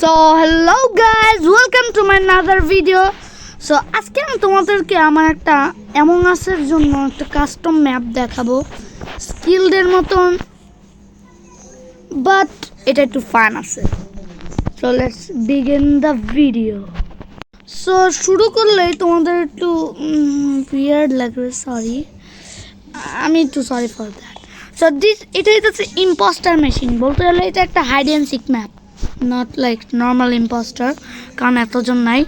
So hello guys, welcome to my another video. So আজকে আমি তোমাদেরকে আমার একটা Among Us এর জন্য একটা কাস্টম ম্যাপ দেখাবো, স্কিলডের মতন, বাট এটা একটু ফান আছে। So let's begin the video. So শুরু করলেই তোমাদের একটু weird লাগবে, সরি, আমি একটু সরি ফর দ্যাট। So এটা হচ্ছে ইম্পোস্টার মেশিন, বলতে গেলে এটা একটা hide and seek map, not like normal impostor, কারণ এতজন নাই।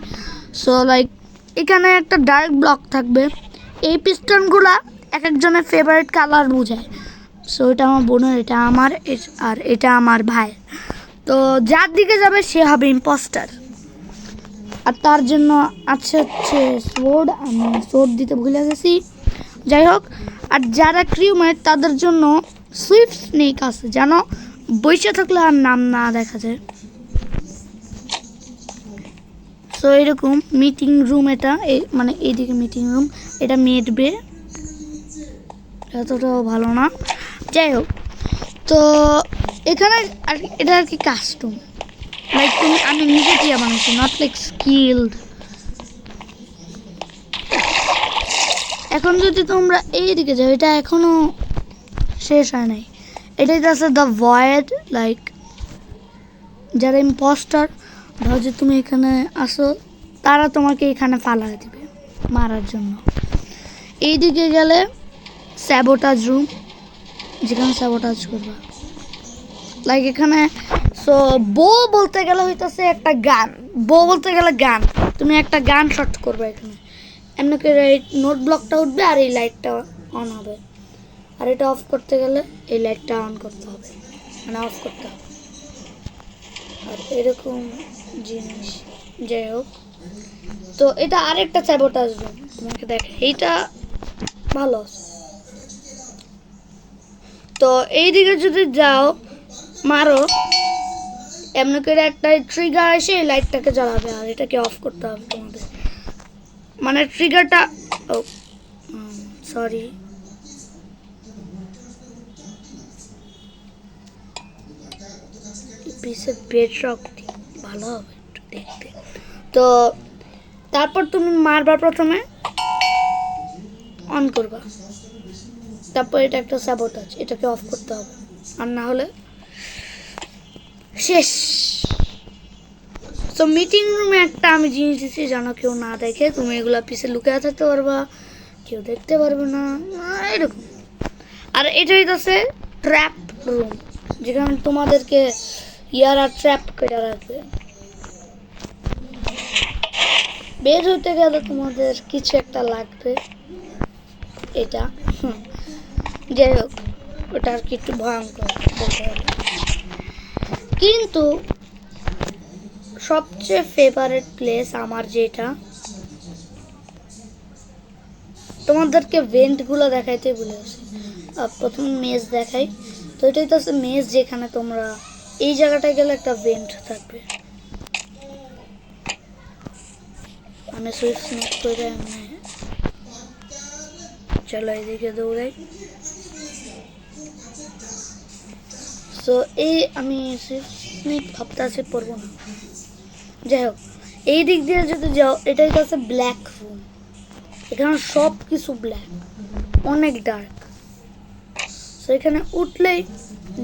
সো লাইক এখানে একটা ডার্ক ব্লক থাকবে, এই পিস্টনগুলা এক একজনের ফেভারিট কালার বোঝায়। সো এটা আমার বোনের, এটা আমার, আর এটা আমার ভাই। তো যার দিকে যাবে সে হবে ইম্পোস্টার, আর তার জন্য আছে হচ্ছে সোর্ড, আমি সোর্ড দিতে ভুলে গেছি, যাই হোক। আর যারা ক্রিউমেট তাদের জন্য সুইফট স্নেক আছে, যেন বসে থাকলে আর নাম না দেখা যায়। সো এরকম মিটিং রুম, এটা মানে এইদিকে মিটিং রুম, এটা মেড বে, এতটাও ভালো না, যাই হোক। তো এখানে আর এটা আর কি কাস্টম, লাইক আমি নিজে দিয়ে বানাচ্ছি, নট লাইক স্কিলড। এখন যদি তোমরা এইদিকে যাও, এটা এখনো শেষ হয় নাই, এটাই আছে দ্য ভয়েড। লাইক যারা ইম্পোস্টার, ধরো যে তুমি এখানে আসো, তারা তোমাকে এখানে ফালাই দিবে মারার জন্য। এইদিকে গেলে স্যাবোটাজ রুম, যেখানে স্যাবোটাজ করবা, লাইক এখানে। সো বো বলতে গেলে হইতেছে একটা গান, বো বলতে গেলে গান, তুমি একটা গান শট করবে এখানে, এমনি করে এই নোট ব্লকটা উঠবে আর এই লাইটটা অন হবে, আর এটা অফ করতে গেলে এই লাইটটা অন করতে হবে, মানে অফ করতে হবে, আর এরকম জিনিস, যাই হোক। তো এটা আরেকটা স্যাবোটাজ রুম, তোমাকে দেখ, এইটা ভালো আছে। তো এইদিকে যদি যাও মারো, এমনি করে একটা ট্রিগার এসে এই লাইটটাকে জ্বালাবে, আর এটাকে অফ করতে হবে তোমাদের, মানে ট্রিগারটা, ও সরি, পিসের বেডরক ভালো হবে একটু দেখতে। তো তারপর তুমি মারবা, প্রথমে অন করবা, তারপর এটা একটা স্যাবোটাজ, এটাকে অফ করতে হবে, আর না হলে শেষ। তো মিটিং রুমে একটা আমি জিনিস দিচ্ছি, যেন কেউ না দেখে, তুমি এগুলো পিছে লুকিয়ে থাকতে পারবা, কেউ দেখতে পারবে না, এরকম। আর এটা হইতেছে ট্র্যাপ রুম, যেখানে তোমাদেরকে ইয়ারা ট্র্যাপ করে রাখবে। বের হতে গেলে তোমাদের কিছু একটা লাগবে, এটা যাই হোক, ওটা আর কি একটু ভয়ঙ্কর বলতে হবে। কিন্তু সবচেয়ে ফেভারিট প্লেস আমার যেটা, তোমাদেরকে ভেন্টগুলো দেখাইতে ভুলে গেছি, প্রথম মেজ দেখাই। তো এটাই তো হচ্ছে মেজ, যেখানে তোমরা এই জায়গাটায় গেলে একটা ভেন্ট থাকবে, আমি সুইফট স্নেক করে চলো এইদিকে দৌড়াই। সো এই আমি সুইফট স্নেক ভাবতে আছে পড়বো না, যাই হোক। এই দিক দিয়ে যদি যাও, এটাই তো আছে ব্ল্যাক রুম, এখানে সব কিছু ব্ল্যাক, অনেক ডার্ক। সো এখানে উঠলেই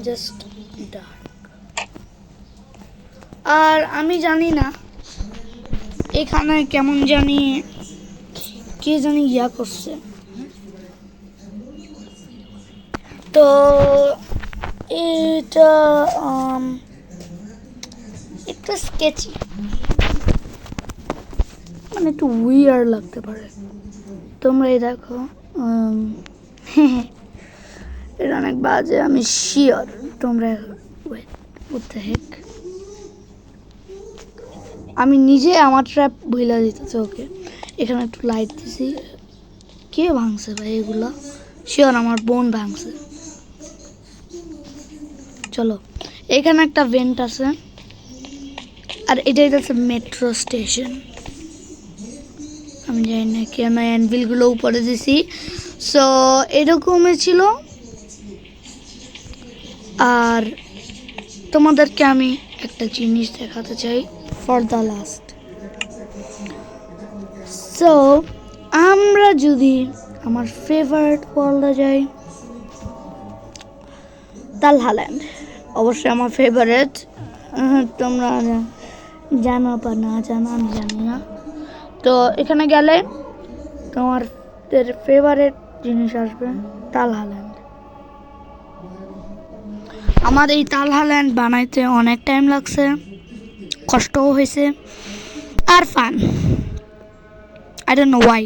জাস্ট ডার্ক। আর আমি জানি না এখানে কেমন জানি কে জানি ইয়া করছে, তো এটা একটু স্কেচি, মানে একটু উইয়ার লাগতে পারে। তোমরা এই দেখো, এটা অনেক বাজে, আমি শিওর। তোমরা আমি নিজে আমার ট্র্যাপ ভুলা দিতেছে, ওকে এখানে একটু লাইট দিছি, কে ভাঙছে ভাই এগুলো, শিওর আমার বোন ভাঙছে। চলো, এখানে একটা ভেন্ট আছে, আর এটাই হচ্ছে মেট্রো স্টেশন। আমি জানি না কেন অ্যানভিলগুলো উপরে দিছি। সো এরকমই ছিল, আর তোমাদেরকে আমি একটা জিনিস দেখাতে চাই ফর দ্য লাস্ট। সো আমরা যদি আমার ফেভারিট ওয়ার্ল্ডে যাই, তালহাল্যান্ড অবশ্যই আমার ফেভারিট। তোমরা জানো বা না জানো আমি জানি না। তো এখানে গেলে তোমাদের ফেভারিট জিনিস আসবে তালহাল্যান্ড। আমার এই তালহাল্যান্ড বানাইতে অনেক টাইম লাগছে, কষ্টও হয়েছে আর fun. I don't know why.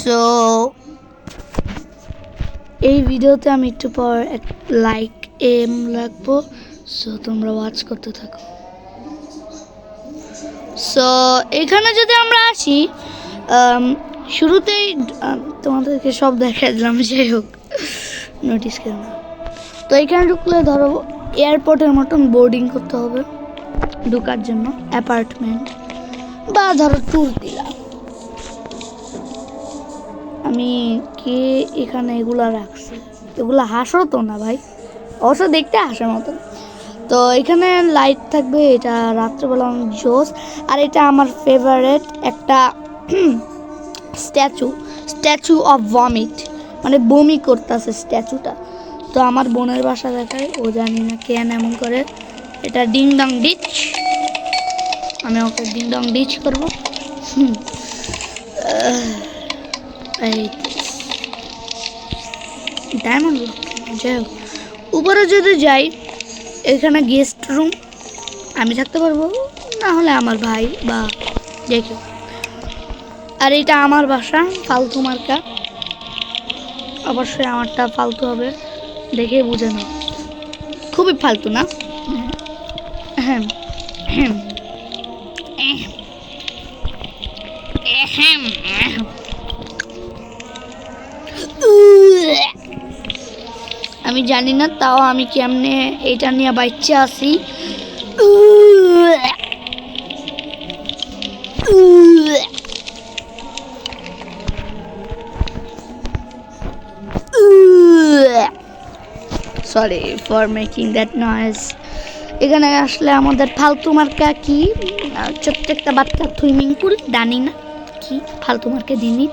So এই ভিডিওতে আমি একটু পর লাইক লাগবো, সো তোমরা ওয়াচ করতে থাকো। সো এখানে যদি আমরা আসি, শুরুতেই তোমাদেরকে সব দেখাই দিলাম, যাই হোক নোটিস কেন। তো এখানে ঢুকলে ধরো এয়ারপোর্টের মতন বোর্ডিং করতে হবে ঢুকার জন্য, অ্যাপার্টমেন্ট বা ধরো ট্যুর দিলাম আমি। কে এখানে এগুলা রাখছে? এগুলো হাসো তো না ভাই, অবশ্য দেখতে হাসার মতো। তো এখানে লাইট থাকবে, এটা রাত্রেবেলা অনেক জোস। আর এটা আমার ফেভারিট একটা স্ট্যাচু অফ ভমিট, মানে বমি করতেছে স্ট্যাচুটা। তো আমার বোনের বাসা দেখায়, ও জানি না কেন এমন করে। এটা ডিং ডং ডিচ, আমি ওকে ডিং ডং ডিচ করবো। ডায়মন্ড যাই হোক, উপরে যদি যাই, এখানে গেস্ট রুম, আমি থাকতে পারবো, না হলে আমার ভাই বা যে কেউ। আর এটা আমার বাসা, ফালতু মার্কা, অবশ্যই আমারটা ফালতু হবে, দেখে বুঝে নাও, খুবই ফালতু না। হ্যাঁ আমি জানি না, তাও আমি কেমনে এটা নিয়ে বাচ্চা আছি। Sorry for making that noise. এখানে আসলে আমাদের ফালতু মার্কা কি, ছোট্ট একটা বাচ্চা সুইমিং পুল, জানি না কি ফালতু মার্কা জিনিস।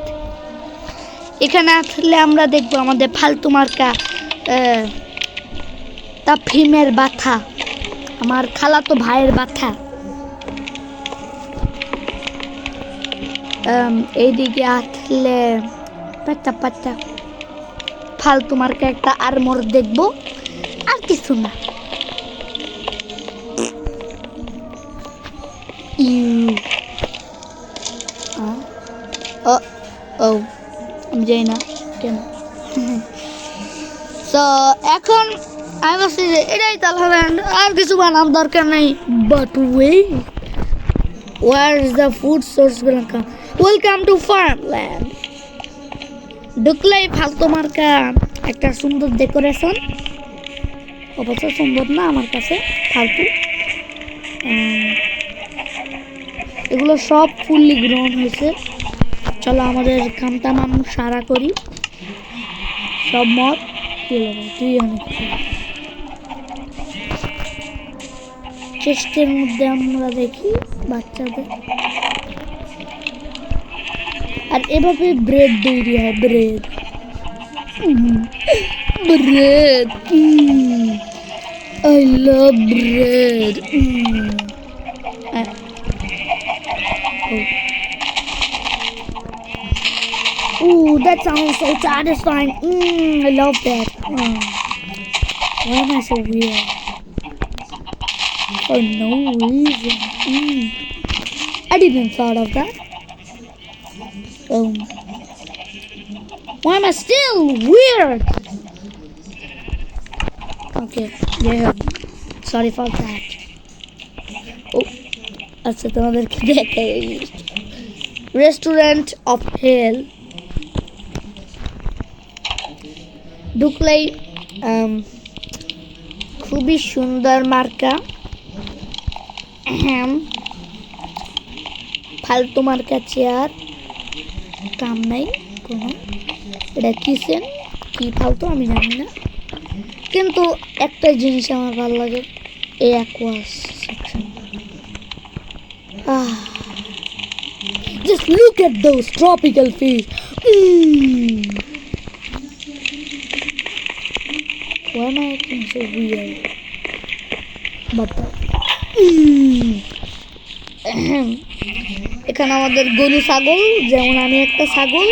এখানে আসলে আমরা দেখবো আমাদের ফালতু মার্কা তাফহিমের বাথা, আমার খালাতো ভাইয়ের বাথা। এইদিকে আসলে পাচ্চা ফালতু মার্কা একটা আর্মর দেখবো, আর কিছু না। আমি যাই না কেন। তো এখন আমি ভাবছি যে এটাই তালহাল্যান্ড, আর কিছু বানার দরকার নেই। But where is the food source gonna come? Welcome to farmland. ঢুকলেই ফালতু মার্কা একটা সুন্দর ডেকোরেশন, অবশ্য সুন্দর না আমার কাছে, ফালতু। এগুলো সব ফুললি গ্রোন হয়েছে। চলো আমাদের কামতামাম সারা করি, সব মত তুই অনেক চেষ্টের মধ্যে আমরা দেখি বাচ্চাদের। আর এভাবে ব্রেড তৈরি হয়, bread I love bread. Ooh, that sounds so satisfying. I love that. Why am I so weird? For no reason. I didn't thought of that. Why am I still weird? Okay, yeah. Sorry for that. Oh, আচ্ছা তোমাদেরকে দেখাই, restaurant of হেল। ঢুকলেই খুবই সুন্দর মার্কা, ফালতু মার্কা chair, কাম নাই কোনো। এটা কিচেন, কি ফালতু আমি জানি না। কিন্তু একটা জিনিস আমার ভালো লাগে, এই aqueous section. Just look at those tropical fish. Why am I acting so weird? But এখানে আমাদের গরু ছাগল, যেমন আমি একটা ছাগল।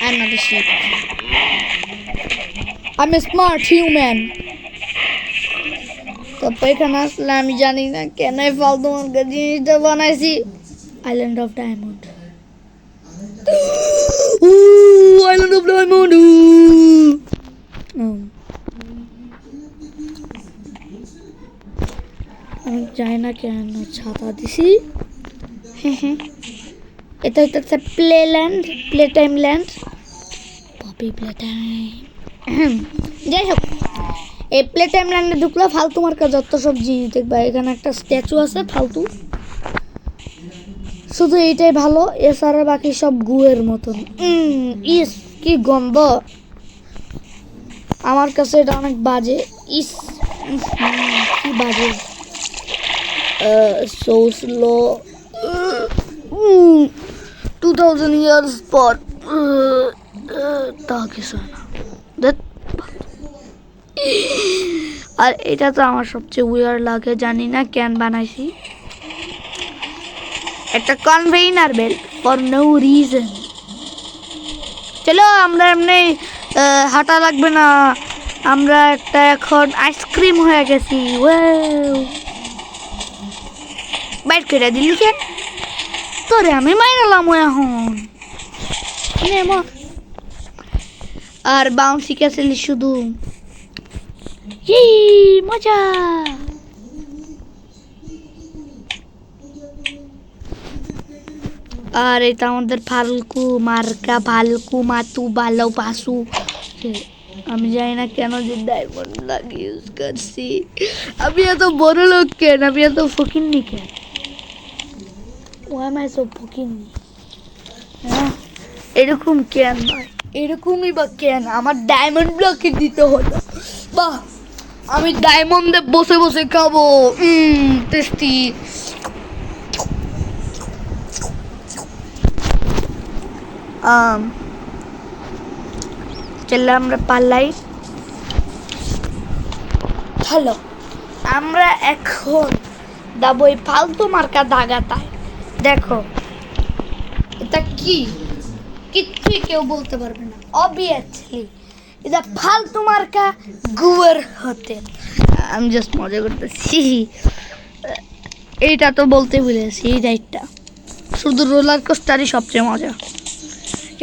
I'm not a sheep. I'm a smart human. তো এখানে আসলে আমি জানি না কেন ফালতু মার্কা জিনিসটা বানাইছি। Island of diamond. Island of diamond. আমি জানি না কেন ছাতা দিছি। হ্যাঁ, এটা হচ্ছে play time land. Poppy play time. যাই হোক, এই প্লে টাইম ল্যান্ডে ঢুকলে ফালতু মার্কা যত সব জিনিস দেখবা। এখানে একটা স্ট্যাচু আছে ফালতু, শুধু এইটাই ভালো, এছাড়া বাকি সব গুয়ের মতন। ইস কি গন্ধ, আমার কাছে এটা অনেক বাজে। ইস কি বাজে, সো স্লো। 2000 years পর তা কিছু না। আর এটা তো আমার সবচেয়ে উইয়ার লাগে, জানি না কেন বানাইছি। একটা কনভেইনার বেল্ট ফর নো রিজন। চলো আমরা এমনি হাঁটা লাগবে না, আমরা একটা এখন আইসক্রিম হয়ে গেছি। বাইট করে দিলি কেন? তোরে আমি মাইরালাম এখন। আর বাউন্সি ক্যাসেলি শুধু মজা। আর এটা আমাদের ফালকু মার্কা, ফালকু মাতু বালো পাসু। আমি জানি না কেন যে ডায়মন্ড লাগে ইউজ করছি। আমি এত বড় লোক কেন, আমি এত ফকিন্নি কেন? Why am I so ফকিন্নি? এরকম কেন ভাই, এরকমই বা কেন? আমার ডায়মন্ড ব্লকে দিতে হলো। বাহ, আমি ডায়মন্ডে বসে বসে খাবো। টেস্টি। চলো আমরা পালাই। হ্যালো, আমরা এখন যাবো এই ফালতু মার্কা দাগাতায়। দেখো এটা কি, কিচ্ছুই কেউ বলতে পারবে না। অবভিয়াসলি এটা ফালতু মার্কা গুয়ার হোটেল। আমি জাস্ট মজা করতেছি। এইটা তো বলতে ভুলেছি, এই রাইডটা শুধু রোলার কোস্টারই সবচেয়ে মজা,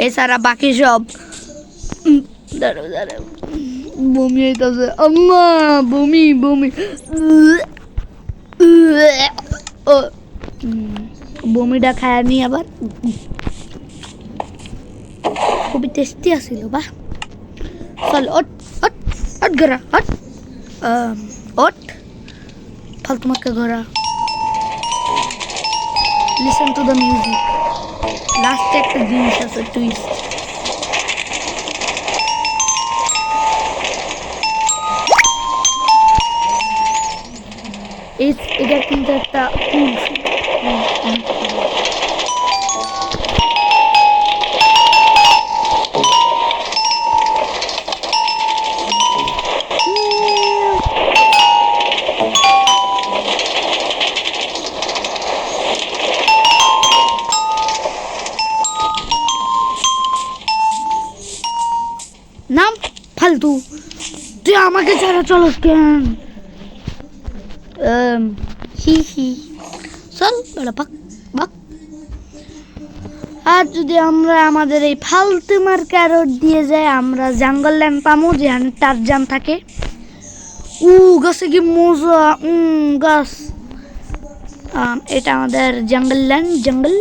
এছাড়া বাকি সব দাঁড়াও বমি হইতেছে। আম্মা বমি বমি। বমিটা খায় নি আবার। খুবই টেস্টি আছিল বা। চল ওট ওট ওট ঘোরা ওট ওট ফালতু মার্কা ঘোরা। Listen to the music. লাস্টে একটা জিনিস আছে, টুইস্ট। এটা কিন্তু একটা নাম ফালতু। তুই আমাকে ছাড়া চলস কেন? চল বেড়া পাক বাক। আর যদি আমরা আমাদের এই ফালতু মার্কা রোড দিয়ে যাই, আমরা জঙ্গল ল্যান্ড পামো, যেখানে টারজান থাকে। গাছে কি মজা। গাছ। এটা আমাদের জঙ্গল ল্যান্ড, জঙ্গল।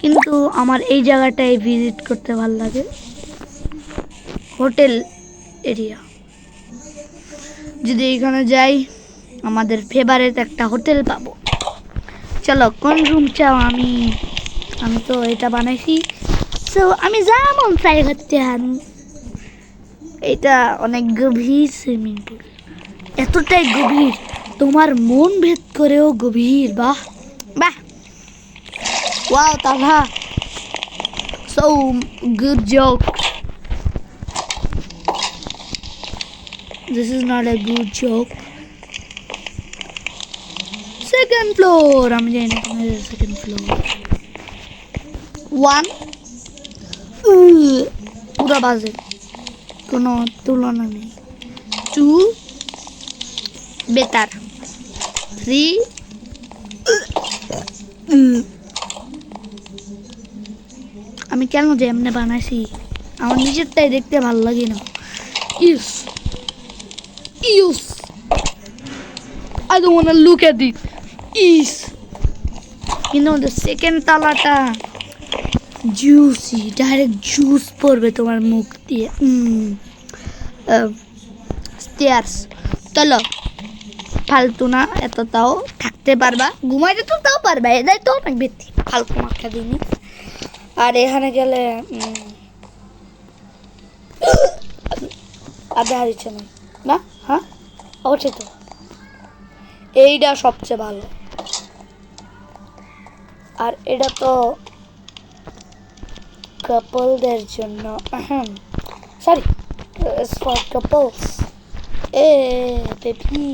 কিন্তু আমার এই জায়গাটায় ভিজিট করতে ভালো লাগে, হোটেল এরিয়া। যদি এখানে যাই, আমাদের ফেভারিট একটা হোটেল পাবো। চলো কোন রুম চাও? আমি তো এটা বানাইছি, সো আমি যেমন ট্রাই করতে হারু। এটা অনেক গভীর সুইমিং পুল, এতটাই গভীর তোমার মন ভেদ করেও গভীর। বাহ বাহ, ওয়াও তাভা, so good joke. This is not a good joke. Second floor. আমি জানি না কোন সেকেন্ড ফ্লোর। 1 পুরো বাজে, কোনো তুলনা নেই। 2 বেটার। 3 আমি কেন যে এমনি বানাইছি, আমার নিজেরটাই দেখতে ভালো লাগে না। Use I don't want to look at it. কিন্তু আমাদের সেকেন্ড তালাটা জুসি, ডাইরেক্ট জুস পড়বে তোমার মুখ দিয়ে। স্টেয়ার্স, চলো ফালতু না, এত তাও থাকতে পারবা, ঘুমাইতে তো তাও পারবা, এটাই তো অনেক বেশি ফালতু মাখা জিনিস। আর এখানে গেলে আধা হারিয়েছে না, হ্যাঁ অবশ্যই তো এইটা সবচেয়ে ভালো। আর এটা তো কাপলদের জন্য, সরি ফর কাপলস। বেবি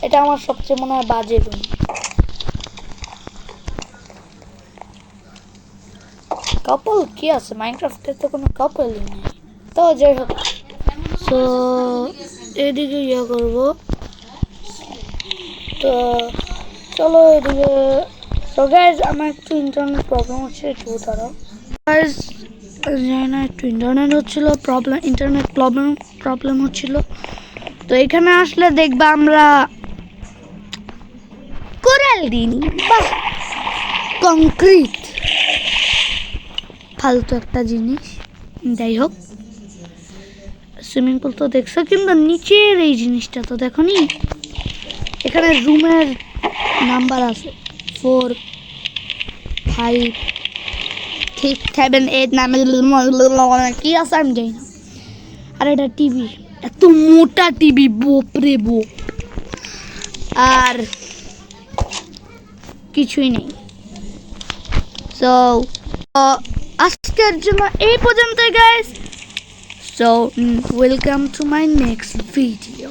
এটা আমার সবচেয়ে মনে হয় বাজে রুম। কাপল কি আছে মাইনক্রাফটে? তো কোনো কাপলই নেই। তো যাই হোক, তো এদিকে ইয়ে করবো, তো চলো এদিকে। তো গাইজ আমার একটু ইন্টারনেট প্রবলেম হচ্ছে, একটু তারা গাইজ জানি না, একটু ইন্টারনেট হচ্ছিলো প্রবলেম, ইন্টারনেট প্রবলেম হচ্ছিলো। তো এখানে আসলে দেখবা আমরা কোরাল দিইনি, বাহ কংক্রিট, ফালতু একটা জিনিস। যাই হোক, সুইমিং পুল তো দেখছো, কিন্তু নিচের এই জিনিসটা তো দেখো নি। এখানে রুমের নাম্বার আছে 4 5 6 7 8 9 কি আছে আমি জানি না। আর এটা টিভি, এত মোটা টিভি, বোপরে বোপ। আর কিছুই নেই। সো আজকের জন্য এই পর্যন্তই guys. So welcome to my next video.